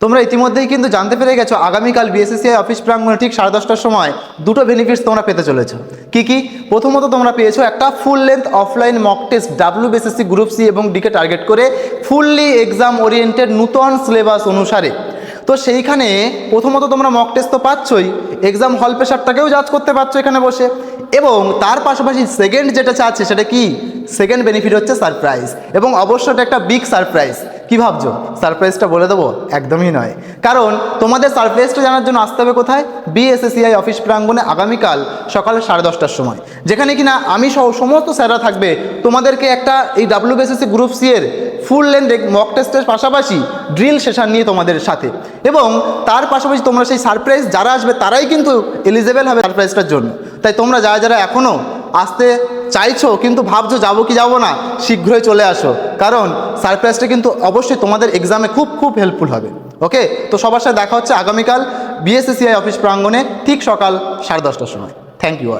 তোমরা ইতিমধ্যেই কিন্তু জানতে পেরে গেছো আগামীকাল বিএসএসসিআই অফিস প্রাঙ্গণে ঠিক 10:30টার সময় দুটো বেনিফিটস তোমরা পেতে চলেছো। কি কি? প্রথমত তোমরা পেয়েছো একটা full length offline mock test WBSSC group C এবং ডিকে টার্গেট করে ফুললি এক্সাম ওরিয়েন্টেড নূতন সিলেবাস অনুসারে। তো সেইখানে প্রথমত তোমরা মক টেস্ট তো পাচ্ছই, এক্সাম হল প্রেশারটাকেও জাজ করতে পারছো এখানে বসে, এবং তার পাশাপাশি সেকেন্ড যেটা চাচ্ছে সেটা কি, সেকেন্ড বেনিফিট হচ্ছে সারপ্রাইজ, এবং অবশ্যই এটা একটা বিগ সারপ্রাইজ। কি ভাবছো সারপ্রাইজটা বলে দেবো? একদমই নয়, কারণ তোমাদের সারপ্রাইজটা জানার জন্য আসতে হবে কোথায়? বিএসএসসিআই অফিস প্রাঙ্গণে আগামীকাল সকাল 10:30টার সময়, যেখানে কিনা আমি সহ সমস্ত স্যাররা থাকবে তোমাদেরকে একটা এই ডাব্লিউবিএসএসসি গ্রুপ সি এর ফুল লেন্থ মক টেস্টের পাশাপাশি ড্রিল সেশন নিয়ে তোমাদের সাথে, এবং তার পাশাপাশি তোমরা সেই সারপ্রাইজ যারা আসবে তারাই কিন্তু এলিজেবল হবে সারপ্রাইজটার জন্য। তাই তোমরা যারা যারা এখনও আসতে চাইছো কিন্তু ভাবছো যাবো কি যাবো না, শীঘ্রই চলে আসো, কারণ সারপ্রাইজটা কিন্তু অবশ্যই তোমাদের এক্সামে খুব খুব হেল্পফুল হবে। ওকে, তো সবার সাথে দেখা হচ্ছে আগামীকাল বিএসএসসিআই অফিস প্রাঙ্গণে ঠিক সকাল 10:30টার সময়। Thank you all.